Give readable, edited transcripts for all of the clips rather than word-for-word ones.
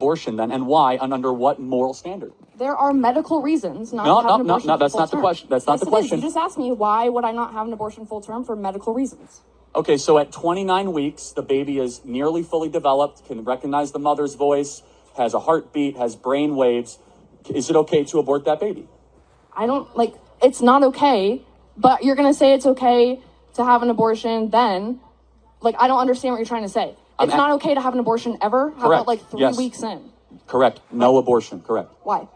abortion then, and why, and under what moral standard? There are medical reasons not to have an abortion. No, that's not the question. That's not the question. You just asked me, why would I not have an abortion full term? For medical reasons. Okay, so at 29 weeks, the baby is nearly fully developed, can recognize the mother's voice, has a heartbeat, has brain waves. Is it okay to abort that baby? It's not okay, but you're going to say it's okay to have an abortion then. I don't understand what you're trying to say. It's not okay to have an abortion ever? How Correct. about 3 Yes. weeks in? Correct. No abortion. Correct. Why?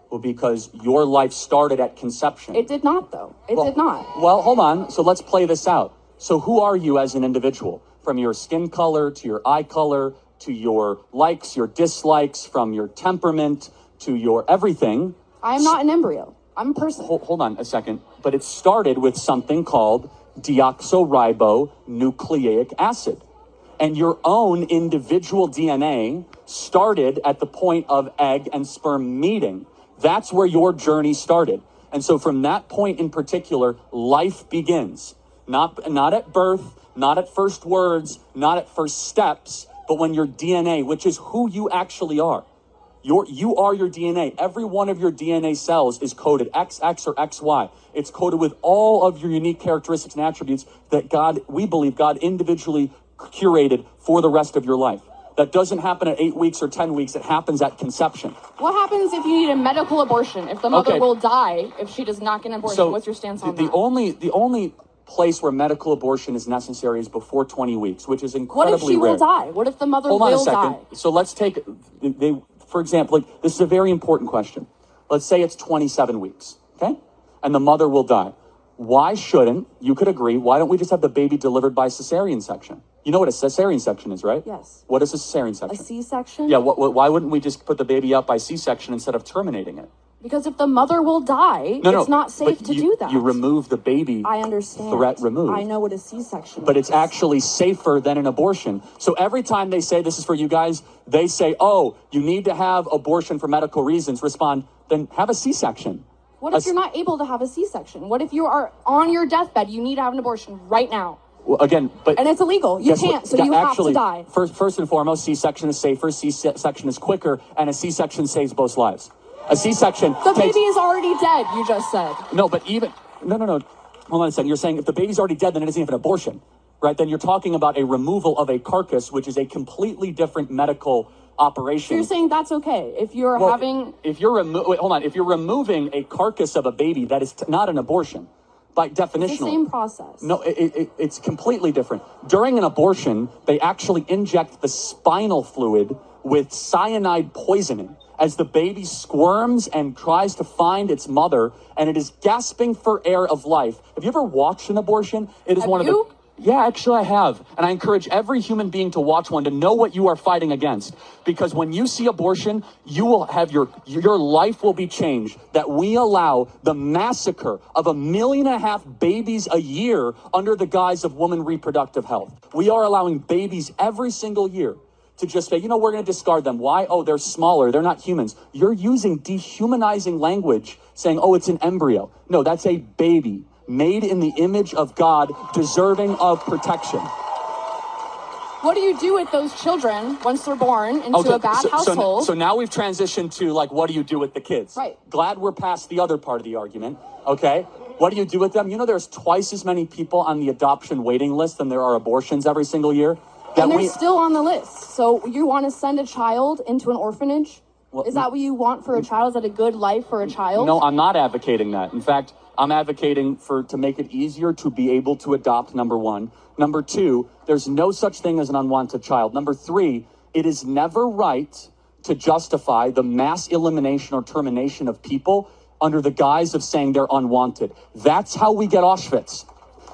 Well, because your life started at conception. It did not, though. It did not. Well, hold on. So let's play this out. So who are you as an individual? From your skin color to your eye color to your likes, your dislikes, from your temperament to your everything. I am not an embryo. I'm a person. Hold on a second. But it started with something called deoxyribonucleic acid. And your own individual DNA started at the point of egg and sperm meeting. That's where your journey started. And so from that point in particular, life begins. Not at birth, not at first words, not at first steps, but when your DNA, which is who you actually are. You are your DNA. Every one of your DNA cells is coded XX or XY. It's coded with all of your unique characteristics and attributes that we believe God individually curated for the rest of your life. That doesn't happen at 8 weeks or 10 weeks. It happens at conception. What happens if you need a medical abortion? If the mother will die if she does not get an abortion? So what's your stance on that? The only place where medical abortion is necessary is before 20 weeks, which is incredibly rare. What if she will die? What if the mother will die? Hold on a second. So let's take, for example, this is a very important question. Let's say it's 27 weeks, okay? And the mother will die. Why shouldn't, you could agree, why don't we just have the baby delivered by cesarean section? You know what a cesarean section is, right? Yes. What is a cesarean section? A C-section? Yeah, why wouldn't we just put the baby out by C-section instead of terminating it? Because if the mother will die, it's not safe to do that. You remove the baby. I understand. Threat removed. I know what a C-section is. But it's actually safer than an abortion. So every time they say, this is for you guys, they say, oh, you need to have abortion for medical reasons, respond, then have a C-section. What if you're not able to have a C-section? What if you are on your deathbed, you need to have an abortion right now? Well, again, but... And it's illegal. You can't, so you have to die. First and foremost, C-section is safer, C-section is quicker, and a C-section saves both lives. A C-section The baby is already dead, you just said. No, but even... No. Hold on a second. You're saying if the baby's already dead, then it isn't even an abortion, right? Then you're talking about a removal of a carcass, which is a completely different medical operation. So you're saying that's okay if you're having... If you're if you're removing a carcass of a baby, that is not an abortion. By definition. It's the same process. No, it's completely different. During an abortion, they actually inject the spinal fluid with cyanide poisoning as the baby squirms and tries to find its mother, and it is gasping for air of life. Have you ever watched an abortion? It is Yeah, actually I have. And I encourage every human being to watch one to know what you are fighting against. Because when you see abortion, you will have your life will be changed. That we allow the massacre of 1.5 million babies a year under the guise of women reproductive health. We are allowing babies every single year to just say, we're going to discard them. Why? Oh, they're smaller. They're not humans. You're using dehumanizing language saying, oh, it's an embryo. No, that's a baby. Made in the image of God, deserving of protection. What do you do with those children once they're born into a bad household? So now we've transitioned to, what do you do with the kids? Right. Glad we're past the other part of the argument, okay? What do you do with them? There's twice as many people on the adoption waiting list than there are abortions every single year. And they're still on the list. So you want to send a child into an orphanage? Well, is that what you want for a child? Is that a good life for a child? No, I'm not advocating that. In fact, I'm advocating to make it easier to be able to adopt, number one. Number two, there's no such thing as an unwanted child. Number three, it is never right to justify the mass elimination or termination of people under the guise of saying they're unwanted. That's how we get Auschwitz.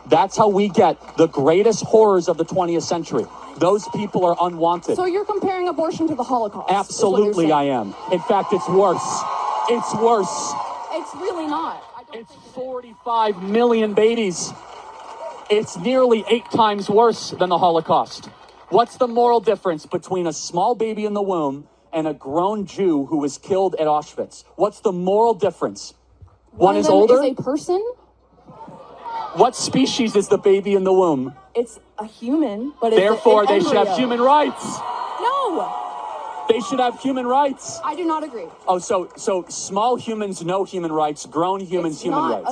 That's how we get the greatest horrors of the 20th century. Those people are unwanted. So you're comparing abortion to the Holocaust? Absolutely, I am. In fact, it's worse. It's worse. It's really not. It's 45 million babies. It's nearly 8 times worse than the Holocaust. What's the moral difference between a small baby in the womb and a grown Jew who was killed at Auschwitz? What's the moral difference? One is older? Is a person? What species is the baby in the womb? It's a human, but therefore they should have human rights. No. They should have human rights. I do not agree. Oh, so small humans, no human rights. Grown humans, It's human not rights.